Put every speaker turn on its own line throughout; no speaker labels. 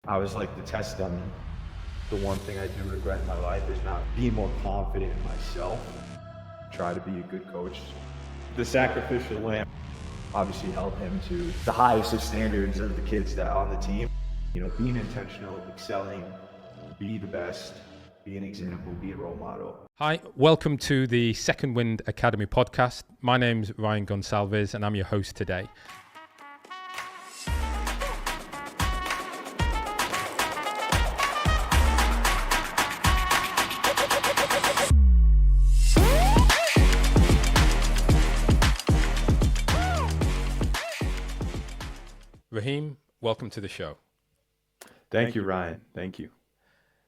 I was like the test dummy. The one thing I do regret in my life is not being more confident in myself. Try to be a good coach. The sacrificial lamb obviously held him to the highest of standards of the kids that are on the team. Being intentional, excelling, be the best, be an example, be a role model.
Hi, welcome to the Second Wind Academy podcast. My name's Ryan Gonsalves and I'm your host today. Rahhim, welcome to the show.
Thank you, Ryan. Thank you.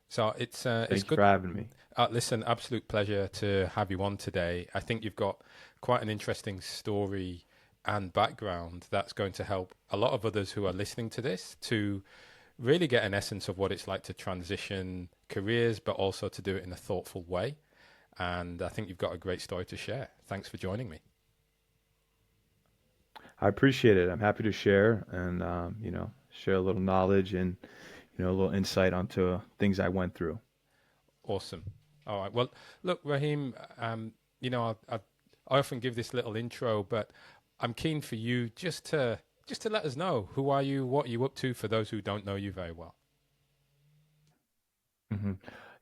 So it's
Thank you
good
for having me.
Listen, absolute pleasure to have you on today. I think you've got quite an interesting story and background that's going to help a lot of others who are listening to this to really get an essence of what it's like to transition careers, but also to do it in a thoughtful way. And I think you've got a great story to share. Thanks for joining me.
I appreciate it. I'm happy to share and, share a little knowledge and, a little insight onto things I went through.
Awesome. All right. Well, look, Rahhim, I often give this little intro, but I'm keen for you just to let us know who are you, what are you up to for those who don't know you very well.
hmm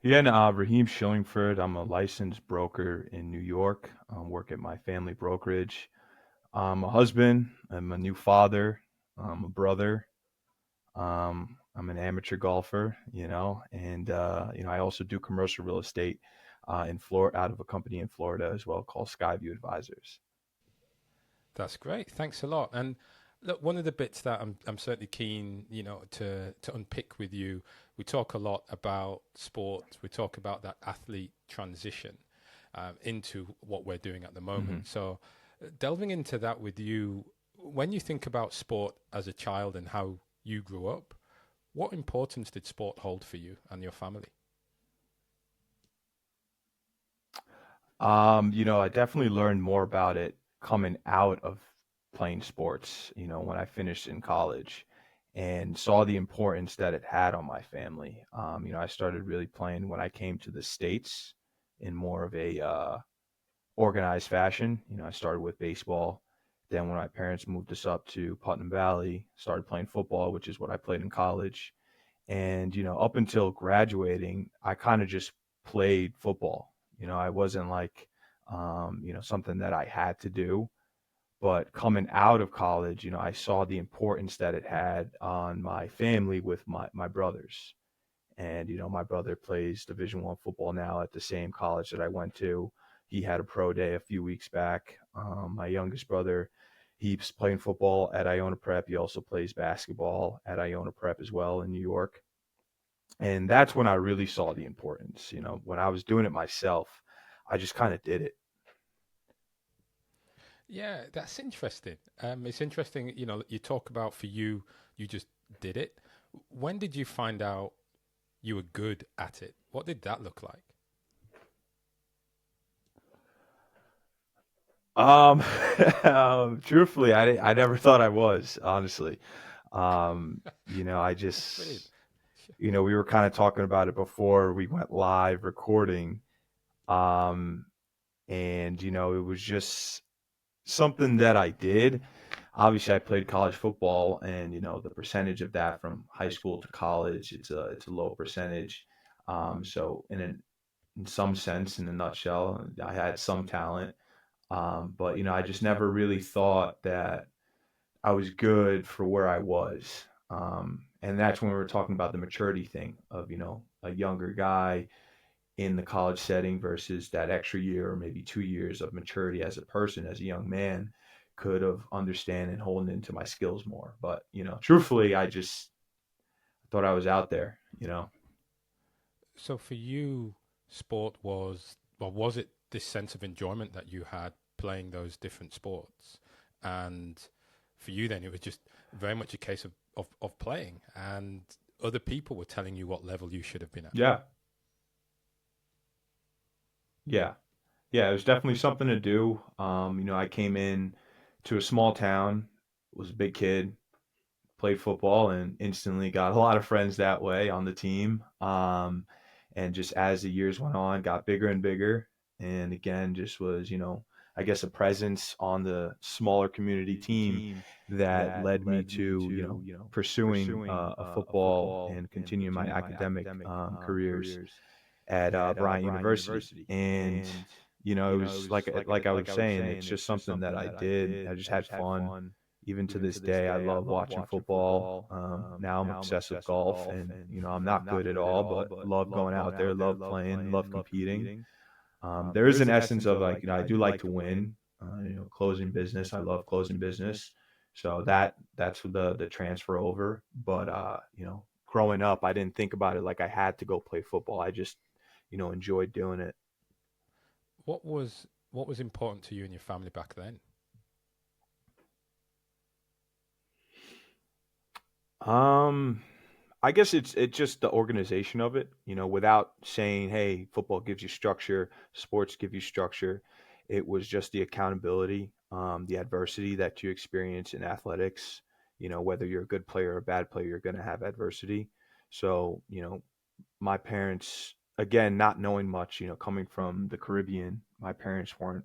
Yeah, and Rahhim Shillingford. I'm a licensed broker in New York. I work at my family brokerage. I'm a husband. I'm a new father. I'm a brother. I'm an amateur golfer, and I also do commercial real estate in Florida, out of a company in Florida as well called Skyview Advisors.
That's great. Thanks a lot. And look, one of the bits that I'm certainly keen, to unpick with you. We talk a lot about sport. We talk about that athlete transition into what we're doing at the
hmm
moment. So, delving into that with you, when you think about sport as a child and how you grew up, what importance did sport hold for you and your family?
I definitely learned more about it coming out of playing sports, when I finished in college and saw the importance that it had on my family. I started really playing when I came to the States in more of a organized fashion. I started with baseball. Then when my parents moved us up to Putnam Valley, started playing football, which is what I played in college. And, up until graduating, I kind of just played football. I wasn't like, something that I had to do. But coming out of college, I saw the importance that it had on my family with my brothers. And, my brother plays Division I football now at the same college that I went to. He had a pro day a few weeks back. My youngest brother, he's playing football at Iona Prep. He also plays basketball at Iona Prep as well in New York. And that's when I really saw the importance. When I was doing it myself, I just kind of did it.
Yeah, that's interesting. It's interesting, you talk about for you, you just did it. When did you find out you were good at it? What did that look like?
Um, Truthfully, I never thought I was, honestly. I
Brilliant.
just, we were kind of talking about it before we went live recording. Um, and, it was just something that I did. Obviously, I played college football, and, the percentage of that from high school to college, it's a low percentage. So in some sense, in a nutshell, I had some talent. But I just never really thought that I was good for where I was. And that's when we were talking about the maturity thing of, a younger guy in the college setting versus that extra year or maybe 2 years of maturity as a person, as a young man, could have understand and holding into my skills more. But, truthfully, I just thought I was out there.
So for you, sport was, well, was it this sense of enjoyment that you had playing those different sports? And for you, then it was just very much a case of playing, and other people were telling you what level you should have been at.
Yeah. Yeah. Yeah. It was definitely something to do. I came in to a small town, was a big kid, played football and instantly got a lot of friends that way on the team. And just as the years went on, got bigger and bigger. And again, just was, I guess a presence on the smaller community team that led me to, pursuing a football and continuing my academic careers at Bryant University. And, it was like I was saying, it's just something that I did. I just had fun. Even to this day, I love watching football. Now I'm obsessed with golf, and I'm not good at all, but love going out there, love playing, love competing. There is an essence of like I do like to win. Closing business, I love closing business, so that's the transfer over. But growing up, I didn't think about it like I had to go play football. I just enjoyed doing it.
What was important to you and your family back then?
Um, I guess it's just the organization of it, without saying, "Hey, football gives you structure, sports give you structure." It was just the accountability, the adversity that you experience in athletics. Whether you're a good player or a bad player, you're going to have adversity. So, my parents, again, not knowing much, coming from the Caribbean, my parents weren't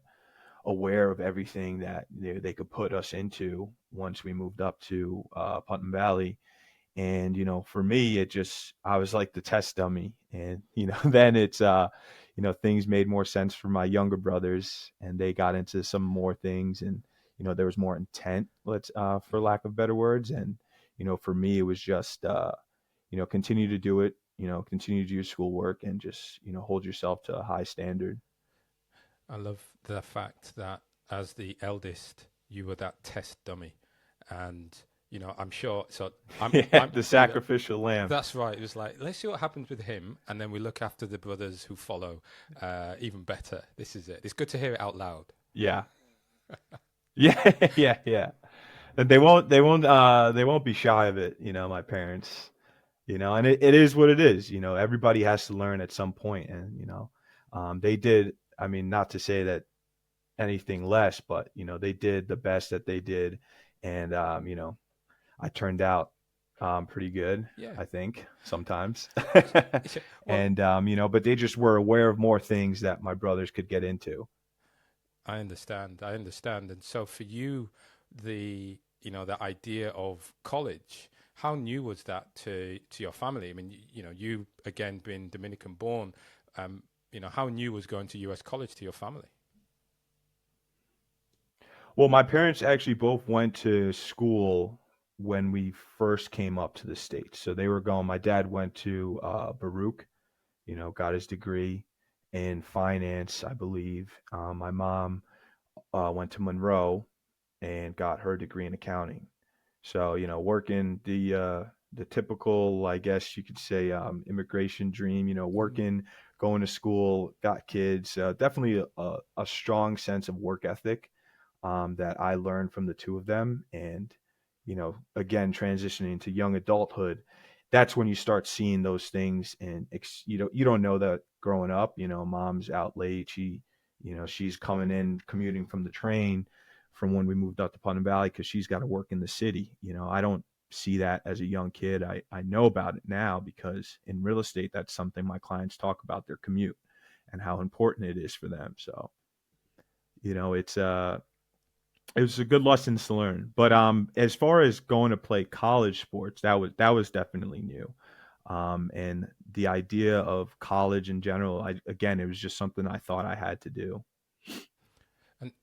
aware of everything that they could put us into once we moved up to Putnam Valley. And for me, it just I was like the test dummy. And then it's things made more sense for my younger brothers, and they got into some more things. And there was more intent, let's for lack of better words. And for me, it was just continue to do it, continue to do your schoolwork, and just hold yourself to a high standard.
I love the fact that as the eldest, you were that test dummy, and I'm sure. So
Yeah, the sacrificial lamb.
that's right. It was like, let's see what happens with him, and then we look after the brothers who follow. Even better. This is it. It's good to hear it out loud.
Yeah. Yeah, yeah, yeah. And they won't be shy of it, my parents. And it is what it is. Everybody has to learn at some point. And they did, I mean, not to say that anything less, but they did the best that they did. And I turned out pretty good,
Yeah.
I think, sometimes.
Well,
And but they just were aware of more things that my brothers could get into.
I understand. I understand. And so for you, the idea of college, how new was that to your family? I mean, you again being Dominican born, how new was going to US college to your family?
Well, my parents actually both went to school when we first came up to the States. So they were going, my dad went to Baruch, got his degree in finance, I believe. My mom went to Monroe and got her degree in accounting. So, working the typical, I guess you could say, immigration dream,
Mm.
working, going to school, got kids, definitely a strong sense of work ethic that I learned from the two of them. And, again, transitioning to young adulthood, that's when you start seeing those things. And you don't know that growing up. Mom's out late. She's coming in, commuting from the train from when we moved up to Putnam Valley because she's got to work in the city. I don't see that as a young kid. I know about it now because in real estate, that's something my clients talk about, their commute and how important it is for them. So, it's it was a good lessons to learn. But as far as going to play college sports, that was definitely new. And the idea of college in general, again, it was just something I thought I had to do.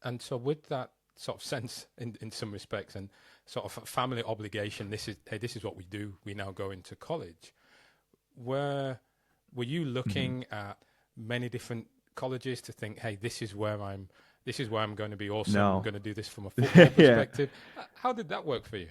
And so with that sort of sense in some respects and sort of a family obligation, this is what we do. We now go into college. Where were you
Mhm.
looking at many different colleges to think, hey, this is where I'm going to be awesome. I'm
No.
going to do this from a football
Yeah.
perspective. How did that work for you?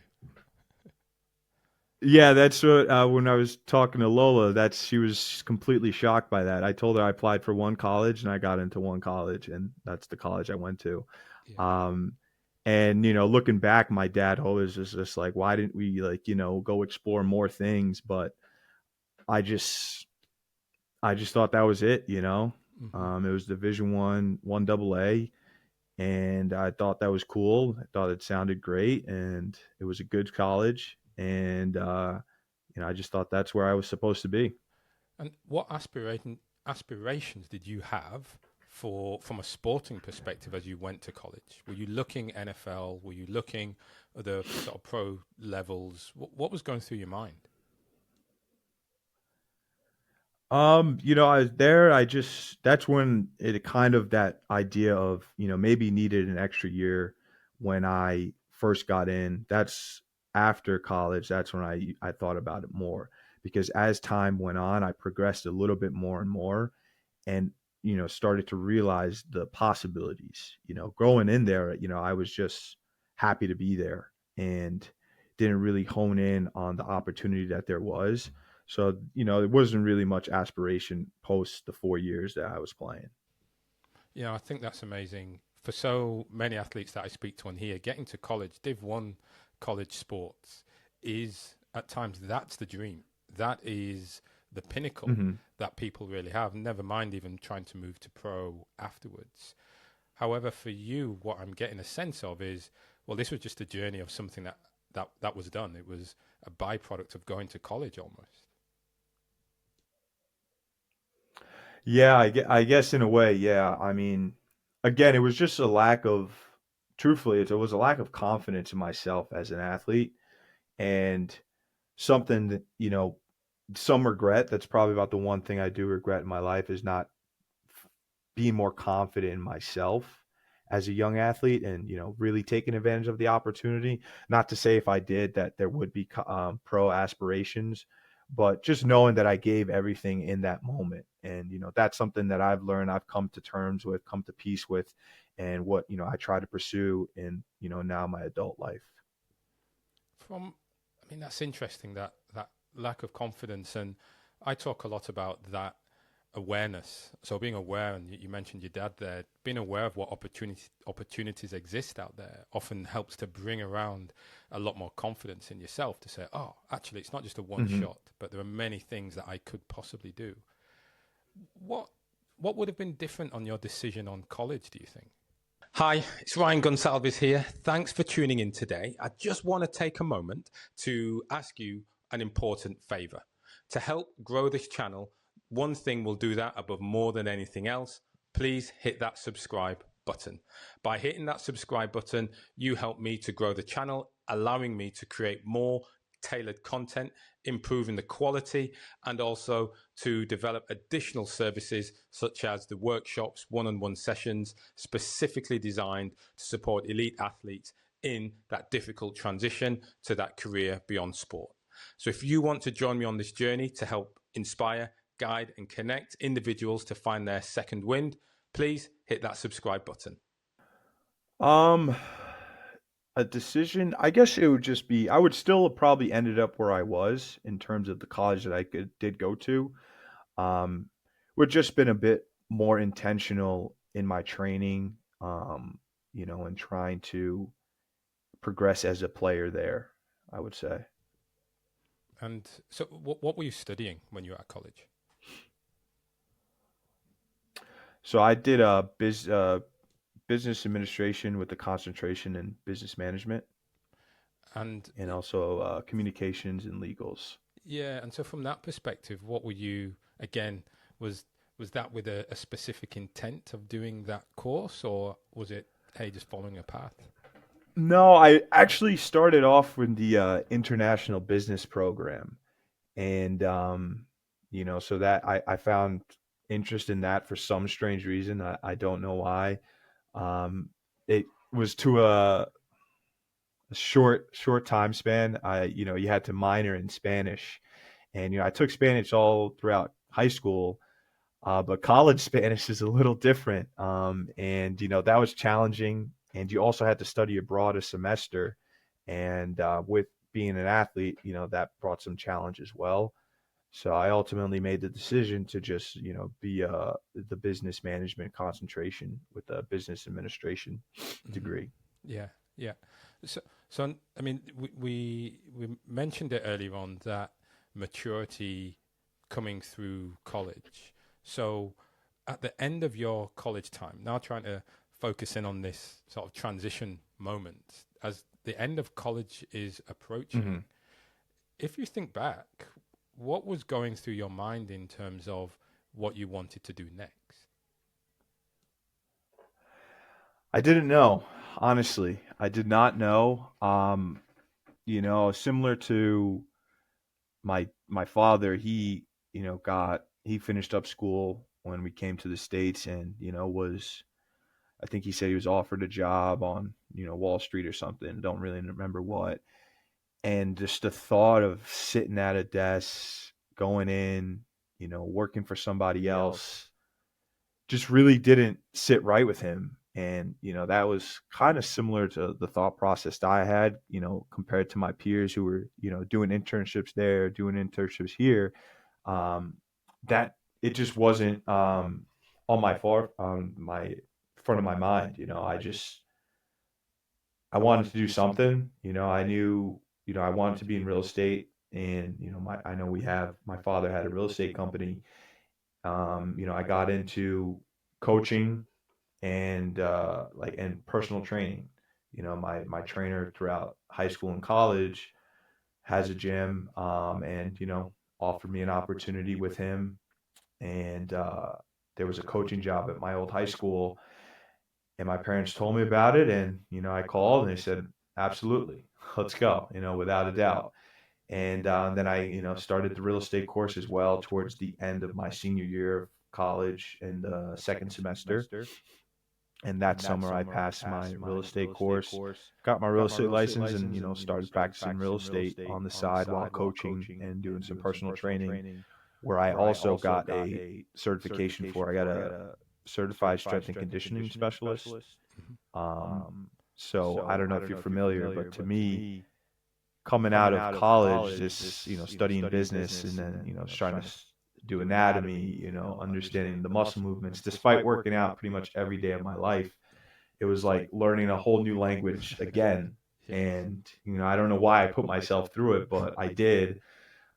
Yeah, that's what when I was talking to Lola, that's she was completely shocked by that. I told her I applied for one college and I got into one college, and that's the college I went to.
Yeah.
Um, and looking back, my dad always was just like, why didn't we like go explore more things? But I just I just thought that was it.
Hmm.
It was Division one double A, and I thought that was cool. I thought it sounded great, and it was a good college. and I just thought that's where I was supposed to be.
And what aspirations did you have for from a sporting perspective as you went to college? Were you looking NFL? Were you looking at the sort of pro levels? What was going through your mind?
I was there. I just that's when it kind of that idea of maybe needed an extra year when I first got in. That's after college. That's when I thought about it more because as time went on, I progressed a little bit more and more, and started to realize the possibilities. Growing in there, I was just happy to be there and didn't really hone in on the opportunity that there was. So there wasn't really much aspiration post the 4 years that I was playing.
I think that's amazing. For so many athletes that I speak to on here, getting to college, Div 1 college sports is at times that's the dream. That is the pinnacle
Hmm.
that people really have, never mind even trying to move to pro afterwards. However, for you, what I'm getting a sense of is, well, this was just a journey of something that was done. It was a byproduct of going to college almost.
Yeah, I guess in a way, yeah. I mean, again, it was just a lack of, truthfully, it was a lack of confidence in myself as an athlete, and something that some regret. That's probably about the one thing I do regret in my life is not being more confident in myself as a young athlete, and really taking advantage of the opportunity. Not to say if I did that there would be pro aspirations, but just knowing that I gave everything in that moment. And that's something that I've learned, I've come to terms with, come to peace with, and what I try to pursue in now my adult life.
From, I mean, that's interesting that lack of confidence, and I talk a lot about that awareness. So being aware, and you mentioned your dad there, being aware of what opportunities exist out there often helps to bring around a lot more confidence in yourself to say, oh, actually, it's not just a one
Hmm.
shot, but there are many things that I could possibly do. What what would have been different on your decision on college, do you think? Hi, it's Ryan Gonsalves here. Thanks for tuning in today. I just want to take a moment to ask you an important favor. To help grow this channel, one thing will do that above more than anything else. Please hit that subscribe button. By hitting that subscribe button, you help me to grow the channel, allowing me to create more tailored content, improving the quality, and also to develop additional services such as the workshops, one on one sessions specifically designed to support elite athletes in that difficult transition to that career beyond sport. So, if you want to join me on this journey to help inspire, guide, and connect individuals to find their second wind, please hit that subscribe button.
Um, a decision, I guess it would just be I would still have probably ended up where I was in terms of the college that did go to. Um, would just been a bit more intentional in my training, and trying to progress as a player there, I would say.
And so, what were you studying when you were at college?
So I did a business administration with a concentration in business management,
And
and also communications and legals.
yeah, and so from that perspective, what were you again? Was was that with a specific intent of doing that course, or was it hey, just following a path?
No, I actually started off with the international business program, and so that I found interest in that for some strange reason. I don't know why. Um, it was to a short time span. You had to minor in Spanish, and I took Spanish all throughout high school. But college Spanish is a little different, and that was challenging. And you also had to study abroad a semester, and with being an athlete, that brought some challenge as well. So I ultimately made the decision to just be the business management concentration with a business administration
Hmm.
degree.
Yeah, yeah. So I mean, we mentioned it earlier on that maturity coming through college. So at the end of your college time, now trying to focus in on this sort of transition moment as the end of college is
Hmm.
approaching. If you think back, what was going through your mind in terms of what you wanted to do next?
I didn't know, honestly. I did not know. Similar to my father, he finished up school when we came to the States and, was I think he said he was offered a job on, Wall Street or something. Don't really remember what. And just the thought of sitting at a desk, going in, working for somebody else just really didn't sit right with him. And, that was kind of similar to the thought process that I had, compared to my peers who were, doing internships there, doing internships here. Um, that it just wasn't on my front of my mind. I wanted to do something. I knew, I wanted to be in real estate. And, I know my father had a real estate company. I got into coaching and personal training. My trainer throughout high school and college has a gym, and offered me an opportunity with him. And there was a coaching job at my old high school, and my parents told me about it, and I called and they said, absolutely, let's go, without a doubt. And then I started the real estate course as well towards the end of my senior year of college in the second semester. And that summer I passed my real estate course, got my real estate license, and started practicing real estate on the side while coaching and doing some personal training, where I also got a certification for. I got a certified strength and conditioning specialist.
Mhm.
um, so I don't know if you're familiar, but to me, coming out of college, just studying business, and then trying to do anatomy, understanding the muscle movements, despite working out pretty much every day of my life, it was like learning a whole new language again.
Yes.
And I don't know why I put myself through it, but I did.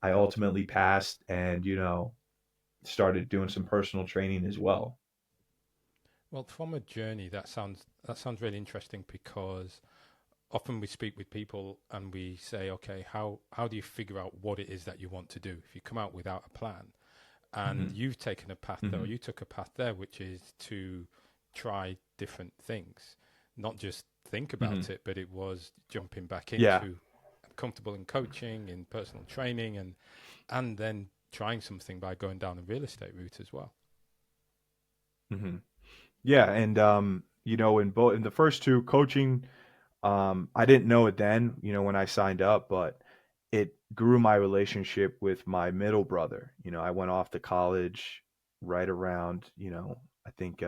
I ultimately passed, and started doing some personal training as well.
Well, from a journey, that sounds really interesting because often we speak with people and we say, okay, how do you figure out what it is that you want to do? If you come out without a plan, and
Hmm.
you've taken a path there, or
Hmm.
you took a path there, which is to try different things, not just think
Hmm.
about it, but it was jumping back
Yeah.
into comfortable in coaching, in personal training, and then trying something by going down the real estate route as well.
Hmm. Yeah. And in the first two, coaching, I didn't know it then, when I signed up, but it grew my relationship with my middle brother. I went off to college right around, I think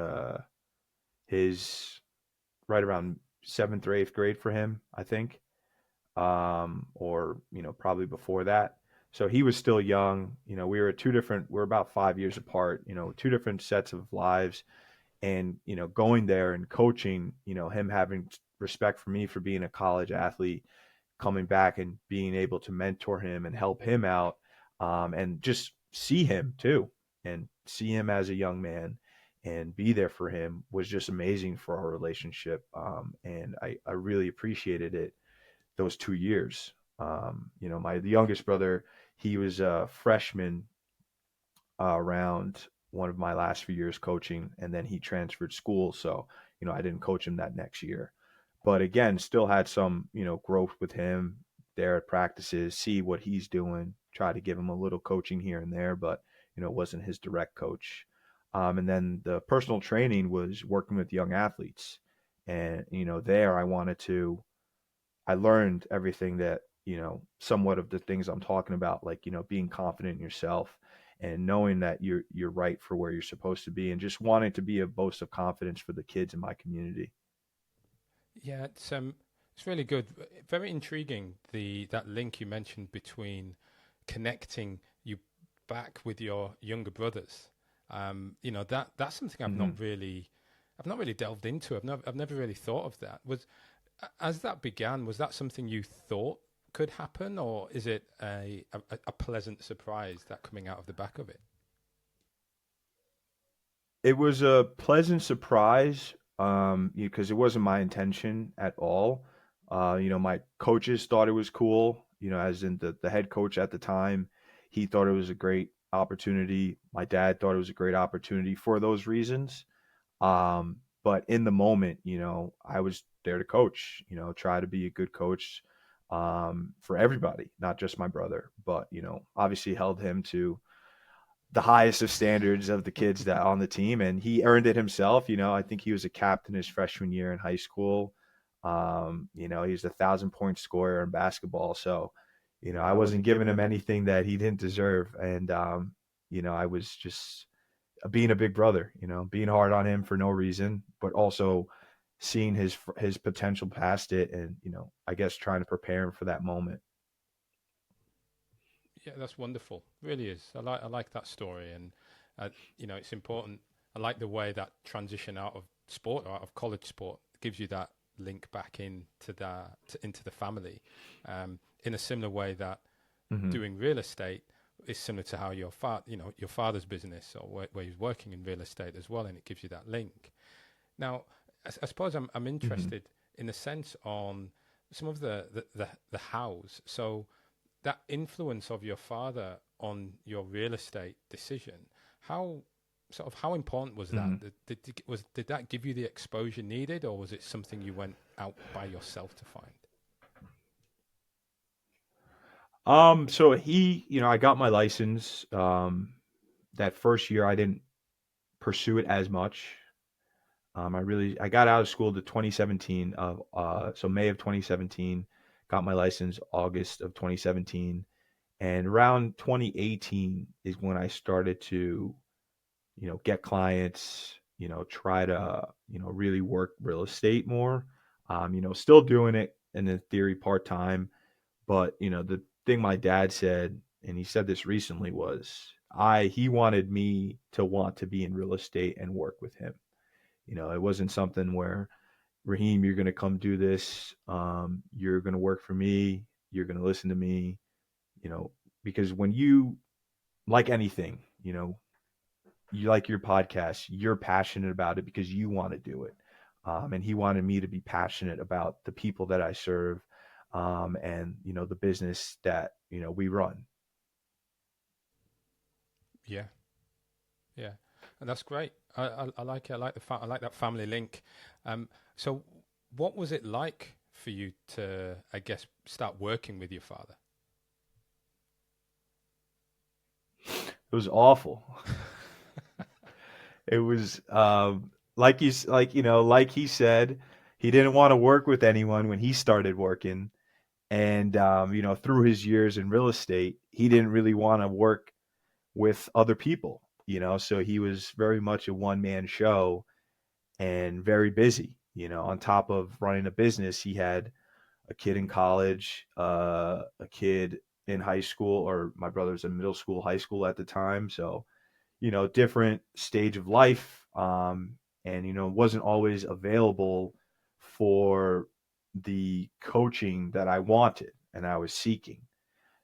his right around seventh or eighth grade for him, I think, or probably before that. So he was still young. We're about 5 years apart. Two different sets of lives, and going there and coaching. Him having respect for me for being a college athlete, coming back and being able to mentor him and help him out, and just see him too, and see him as a young man and be there for him was just amazing for our relationship. And I really appreciated it those 2 years. My the youngest brother, he was a freshman around one of my last few years coaching, and then he transferred schools. So, I didn't coach him that next year. But again, still had some, growth with him there at practices, see what he's doing, try to give him a little coaching here and there, but, wasn't his direct coach. And then the personal training was working with young athletes. And, there I learned everything that, somewhat of the things I'm talking about, like, being confident in yourself and knowing that you're right for where you're supposed to be, and just wanting to be a boast of confidence for the kids in my community.
Yeah, it's really good. Very intriguing. That link you mentioned between connecting you back with your younger brothers. That's something
Hmm.
I've not really delved into. I've never really thought of that. As that began, was that something you thought could happen, or is it a pleasant surprise that coming out of the back of it?
It was a pleasant surprise, because it wasn't my intention at all. My coaches thought it was cool. as in the head coach at the time, he thought it was a great opportunity. My dad thought it was a great opportunity for those reasons. But in the moment, I was there to coach, try to be a good coach for everybody, not just my brother, but, obviously held him to the highest of standards of the kids that on the team, and he earned it himself. I think he was a captain his freshman year in high school. He was 1,000 point scorer in basketball. So, I wasn't giving him anything that he didn't deserve. And, I was just being a big brother, being hard on him for no reason, but also seeing his potential past it, and I guess trying to prepare him for that moment.
Yeah, that's wonderful. Really is. I like that story, and it's important. I like the way that transition out of sport or out of college sport gives you that link back into the family, in a similar way that
Hmm.
doing real estate is similar to how your father's business, or where he's working in real estate as well, and it gives you that link. Now, I suppose I'm
Hmm.
interested in a sense on some of the hows. So that influence of your father on your real estate decision, how how important was that?
Hmm.
Did that give you the exposure needed, or was it something you went out by yourself to find?
So I got my license. That first year, I didn't pursue it as much. I got out of school to 2017 of so May of 2017, got my license August of 2017, and around 2018 is when I started to get clients, try to really work real estate more. Still doing it in the theory part time, but the thing my dad said, and he said this recently, was I he wanted me to want to be in real estate and work with him. It wasn't something where, Rahhim, you're going to come do this. You're going to work for me. You're going to listen to me. You know, because when you like anything, you like your podcast, you're passionate about it because you want to do it. And he wanted me to be passionate about the people that I serve, and the business that we run.
Yeah, yeah, and that's great. I like it. I like that family link. So, what was it like for you to, I guess, start working with your father?
It was awful. It was like he said, he didn't want to work with anyone when he started working, and through his years in real estate, he didn't really want to work with other people. So he was very much a one man show and very busy. On top of running a business, he had a kid in college, a kid in high school, or my brother's in middle school, high school at the time. So different stage of life, and wasn't always available for the coaching that I wanted and I was seeking.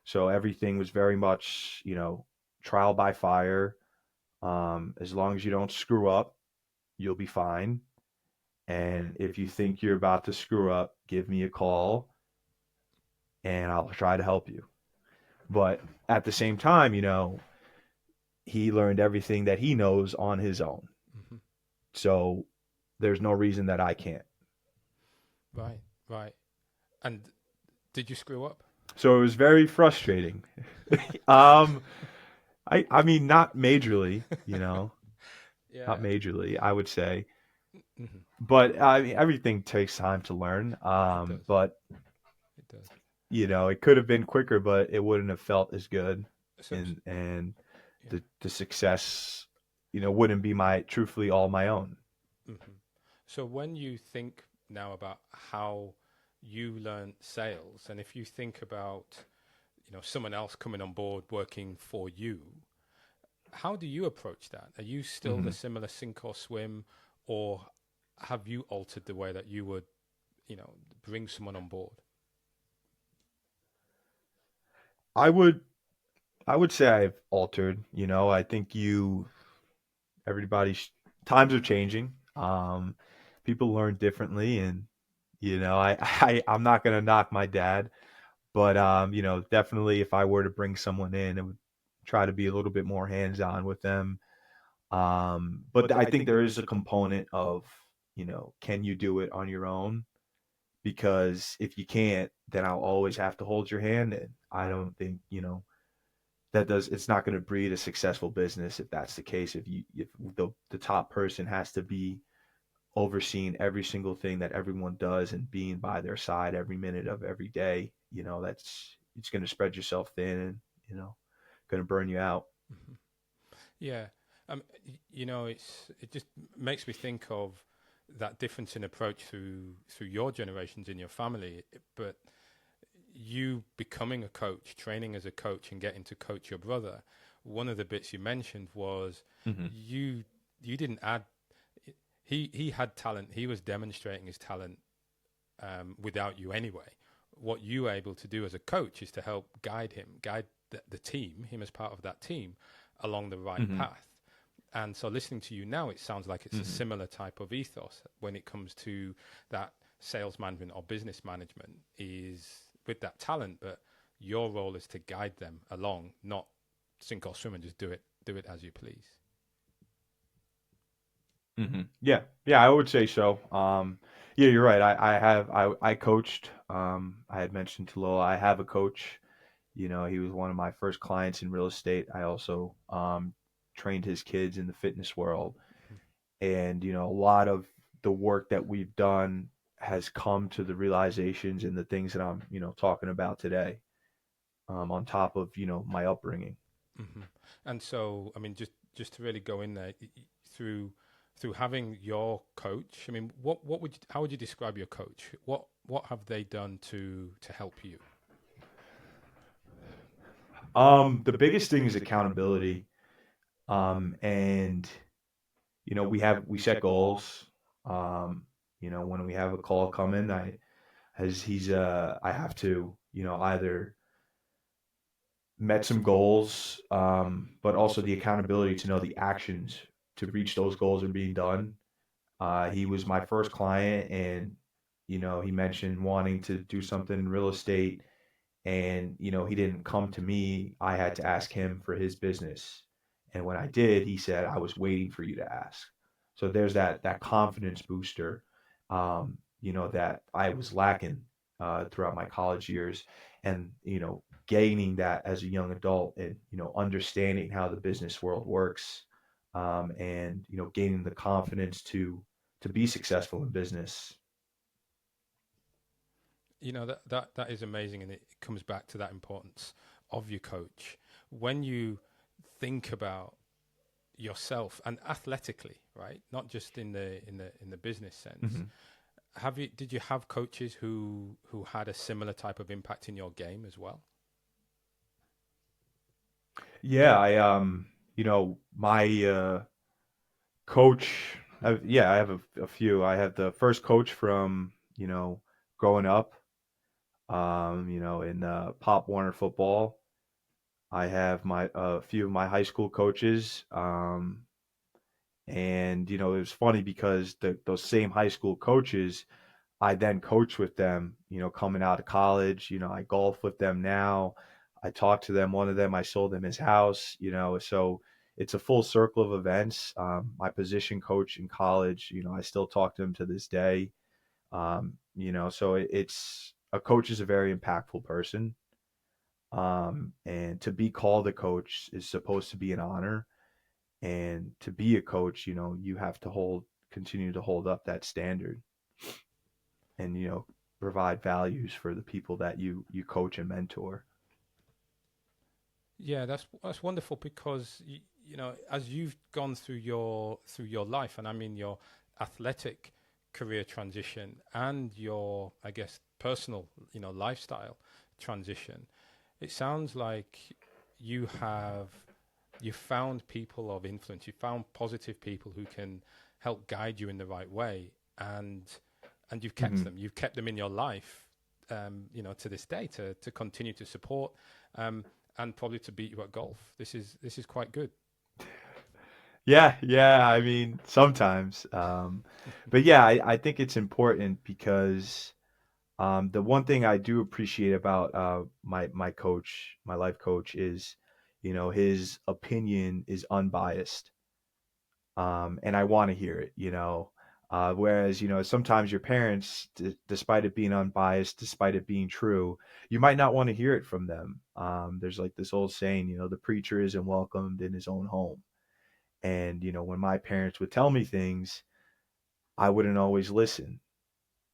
So everything was very much, trial by fire. As long as you don't screw up, you'll be fine. And if you think you're about to screw up, give me a call and I'll try to help you. But at the same time, he learned everything that he knows on his own.
Hmm.
So there's no reason that I can't.
Right, right. And did you screw up?
So it was very frustrating. um, I mean, not majorly, not
Yeah,
majorly, I would say,
hmm,
but I mean, everything takes time to learn.
it does.
But
It does.
it could have been quicker, but it wouldn't have felt as good,
So,
and
yeah.
the success, wouldn't be my truthfully all my own.
Hmm. So when you think now about how you learn sales, and if you think about someone else coming on board working for you, how do you approach that? Are you still the
Hmm.
similar sink or swim, or have you altered the way that you would you know bring someone on board?
I would I would say I've altered. I think everybody's times are changing. People learn differently, and I'm not gonna knock my dad, But definitely if I were to bring someone in, it would try to be a little bit more hands-on with them. But I think there is a component of, can you do it on your own? Because if you can't, then I'll always have to hold your hand. And I don't think, it's not going to breed a successful business if that's the case. If the top person has to be overseeing every single thing that everyone does and being by their side every minute of every day, that's it's going to spread yourself thin and, you know, going to burn you out.
Mhm. Yeah, it just makes me think of that difference in approach through your generations in your family, but you becoming a coach, training as a coach, and getting to coach your brother. One of the bits you mentioned was
Hmm.
you you didn't add. He had talent. He was demonstrating his talent without you anyway. What you were able to do as a coach is to help guide him, guide the team, him as part of that team, along the right
Hmm.
path. And so, listening to you now, it sounds like it's a
Hmm.
similar type of ethos when it comes to that sales management or business management is with that talent, but your role is to guide them along, not sink or swim and just do it as you please.
Hmm. Yeah, yeah, I would say so. Yeah, you're right. I coached. I had mentioned to Lola, I have a coach. He was one of my first clients in real estate. I also trained his kids in the fitness world, and a lot of the work that we've done has come to the realizations and the things that I'm talking about today. On top of my upbringing.
Hmm. And so, I mean, just to really go in there through through having your coach. I mean, what would you, how would you describe your coach? What have they done to help you?
The biggest thing is accountability. And we set goals. Um, when we have a call coming, I have to either met some goals, but also the accountability to know the actions to reach those goals are being done. He was my first client, and he mentioned wanting to do something in real estate, and he didn't come to me. I had to ask him for his business, and when I did, he said, I was waiting for you to ask. So there's that confidence booster, that I was lacking throughout my college years, and gaining that as a young adult, and understanding how the business world works, and gaining the confidence to be successful in business.
That is amazing, and it comes back to that importance of your coach. When you think about yourself and athletically, right? Not just in the business sense.
Hmm.
Have you did you have coaches who had a similar type of impact in your game as well?
Yeah, my coach. Yeah, I have a few. I have the first coach from growing up. In Pop Warner football. I have my a few of my high school coaches. And it was funny because those same high school coaches, I then coach with them. Coming out of college. I golf with them now. I talk to them. One of them, I sold him his house. So it's a full circle of events. My position coach in college, I still talk to him to this day. So it's a coach is a very impactful person. And to be called a coach is supposed to be an honor. And to be a coach, you have to continue to hold up that standard, and provide values for the people that you coach and mentor.
Yeah, that's wonderful because as you've gone through your life, and I mean your athletic career transition and your, I guess, personal lifestyle transition, it sounds like you have you found people of influence. You found positive people who can help guide you in the right way, and you've kept
Hmm.
them. You've kept them in your life, to this day to continue to support, um, and probably to beat you at golf. This is quite good.
Yeah, yeah. I mean, sometimes, but yeah, I think it's important because The one thing I do appreciate about my coach, my life coach, is, his opinion is unbiased, and I want to hear it. Whereas sometimes your parents, despite it being unbiased, despite it being true, you might not want to hear it from them. There's like this old saying, the preacher isn't welcomed in his own home, and when my parents would tell me things, I wouldn't always listen.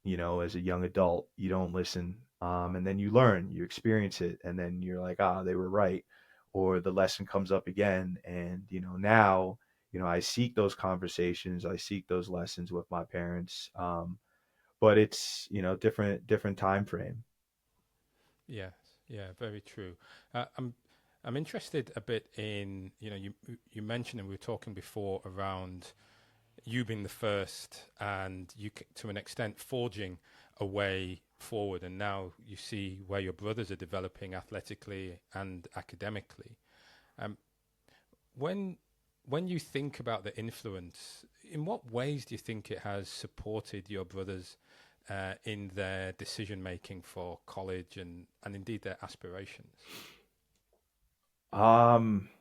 As a young adult, you don't listen. And then you learn, you experience it, and then you're like, they were right. Or the lesson comes up again. And, now, I seek those conversations, I seek those lessons with my parents. But it's, different time frame.
Yes, yeah, very true. I'm interested a bit in you mentioned, and we were talking before around you being the first, and to an extent forging a way forward, and now you see where your brothers are developing athletically and academically. Um, when when you think about the influence, in what ways do you think it has supported your brothers in their decision making for college and indeed their aspirations?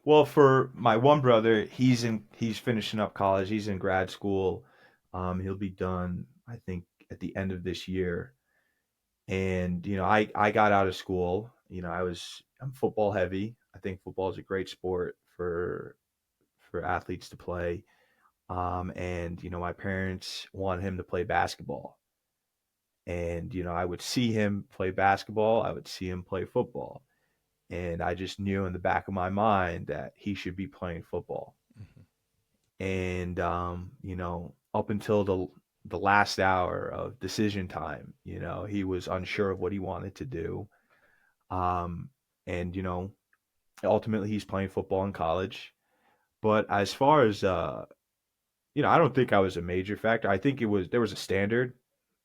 Well, for my one brother, he's finishing up college. He's in grad school. He'll be done, I think, at the end of this year. And I got out of school. I'm football heavy. I think football is a great sport for athletes to play. And my parents wanted him to play basketball. And I would see him play basketball. I would see him play football. And I just knew in the back of my mind that he should be playing football.
Hmm.
And up until the last hour of decision time, he was unsure of what he wanted to do. Um, and ultimately he's playing football in college. But as far as I don't think I was a major factor. I think there was a standard.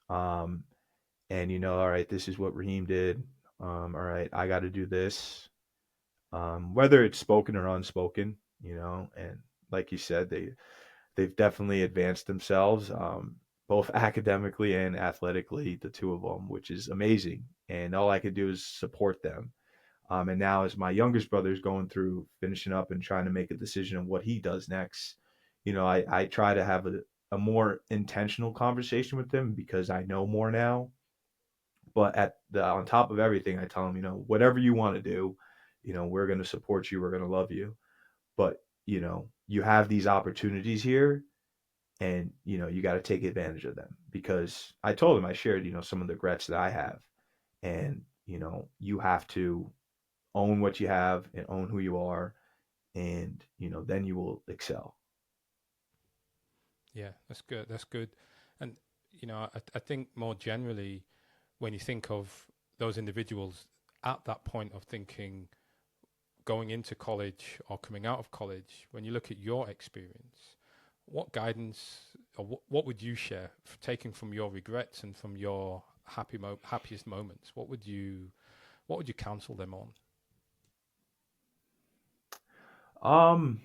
Um, and all right, this is what Raheem did. All right, I got to do this. Whether it's spoken or unspoken, and like you said, they've definitely advanced themselves, both academically and athletically, the two of them, which is amazing. And all I could do is support them. And now, as my youngest brother is going through finishing up and trying to make a decision on what he does next, I try to have a more intentional conversation with him because I know more now. But on top of everything, I tell him, whatever you want to do, we're going to support you, we're going to love you. But you have these opportunities here, and you got to take advantage of them, because I told him, I shared some of the regrets that I have, and you have to own what you have and own who you are, and then you will excel.
Yeah, that's good. That's good. And I think more generally, when you think of those individuals at that point of thinking going into college or coming out of college, when you look at your experience, what guidance or what would you share taking from your regrets and from your happiest moments? What would you counsel them on?
um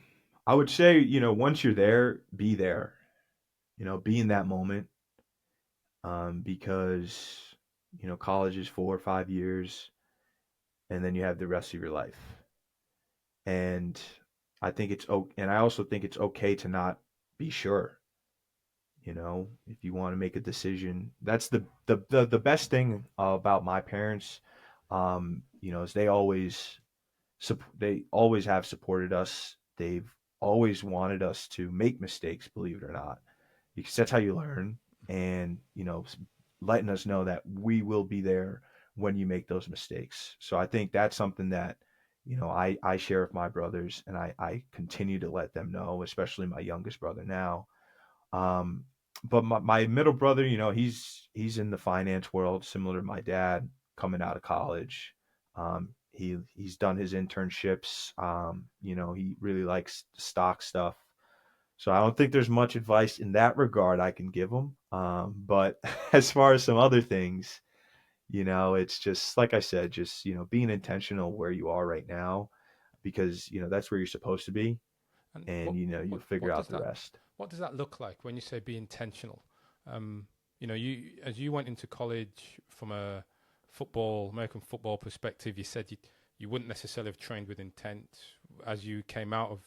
I would say, once you're there, be there, be in that moment, because college is 4 or 5 years, and then you have the rest of your life. And and I also think it's okay to not be sure. If you want to make a decision, that's the best thing about my parents. Is they always have supported us. They've always wanted us to make mistakes, believe it or not, because that's how you learn. And letting us know that we will be there when you make those mistakes. So I think that's something that I share with my brothers, and I continue to let them know, especially my youngest brother now. um, but my middle brother, he's in the finance world, similar to my dad, coming out of college. He's done his internships. He really likes stock stuff. So I don't think there's much advice in that regard I can give him. But as far as some other things, it's just like I said, just being intentional where you are right now, because that's where you're supposed to be,
And
and
what
you'll
what
figure
what
out
does
the
that
rest.
what does that look like when you say be intentional? Um, You know, you as you went into college from a American football perspective, you said you wouldn't necessarily have trained with intent. As you came out of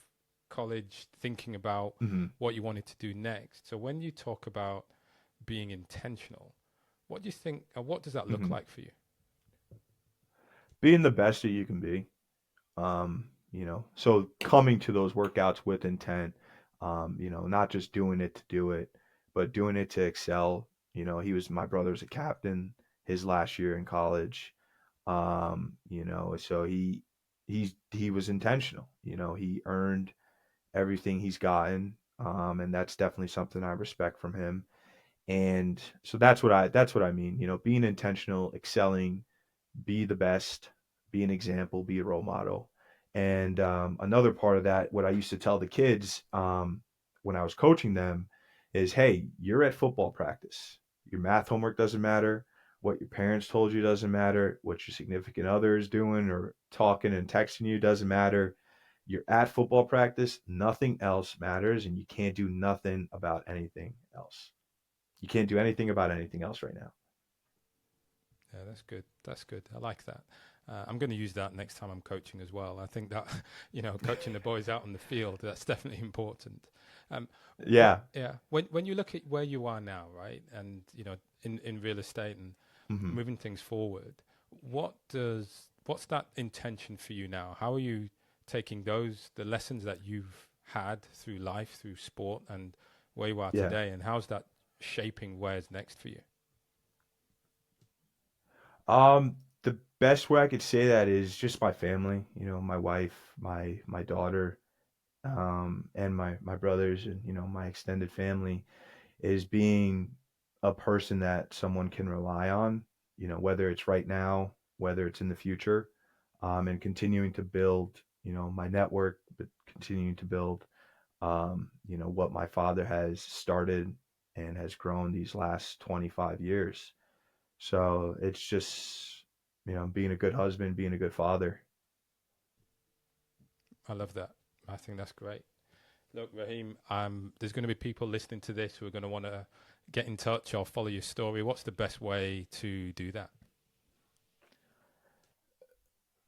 college, thinking about
Mhm.
what you wanted to do next. So when you talk about being intentional, what do you think? What does that look
Mhm.
like for you?
Being the best that you can be. So coming to those workouts with intent, not just doing it to do it, but doing it to excel. My brother's a captain his last year in college. So he was intentional. He earned everything he's gotten. And that's definitely something I respect from him. And so that's what I mean, being intentional, excelling, be the best, be an example, be a role model. And another part of that, what I used to tell the kids when I was coaching them is, hey, you're at football practice. Your math homework doesn't matter. What your parents told you doesn't matter. What your significant other is doing or talking and texting you doesn't matter. You're at football practice. Nothing else matters, and you can't do nothing about anything else. You can't do anything about anything else right now.
Yeah, that's good. That's good. I like that. I'm going to use that next time I'm coaching as well. I think that, coaching the boys out on the field, that's definitely important. Um,
Yeah.
yeah, when you look at where you are now, right, and in real estate and
Hmm.
moving things forward, what's that intention for you now? How are you taking the lessons that you've had through life, through sport, and where you are
Yeah.
today, and how's that shaping where's next for you?
The best way I could say that is just my family, my wife, my daughter, and my brothers and my extended family is being a person that someone can rely on, whether it's right now, whether it's in the future, and continuing to build, my network, but continuing to build, what my father has started and has grown these last 25 years. So it's just, being a good husband, being a good father.
I love that. I think that's great. Look, Rahim, there's going to be people listening to this who are going to want to get in touch or follow your story. What's the best way to do that?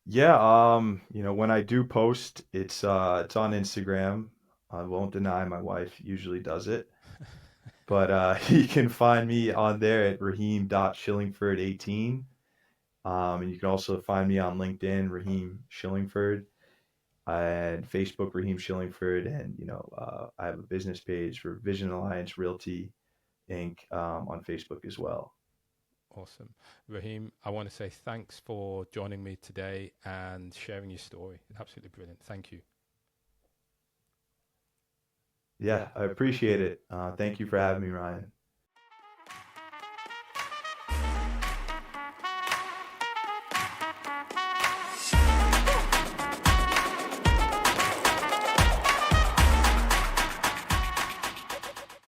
Yeah, when I do post, it's on Instagram. I won't deny my wife usually does it. But you can find me on there at Rahhim.Shillingford18. And you can also find me on LinkedIn, Rahhim Shillingford, and Facebook, Rahhim Shillingford. And, I have a business page for Vision Alliance Realty Inc. On Facebook as well.
Awesome. Rahim, I want to say thanks for joining me today and sharing your story. Absolutely brilliant. Thank you.
Yeah, I appreciate it. Thank you for having me, Ryan.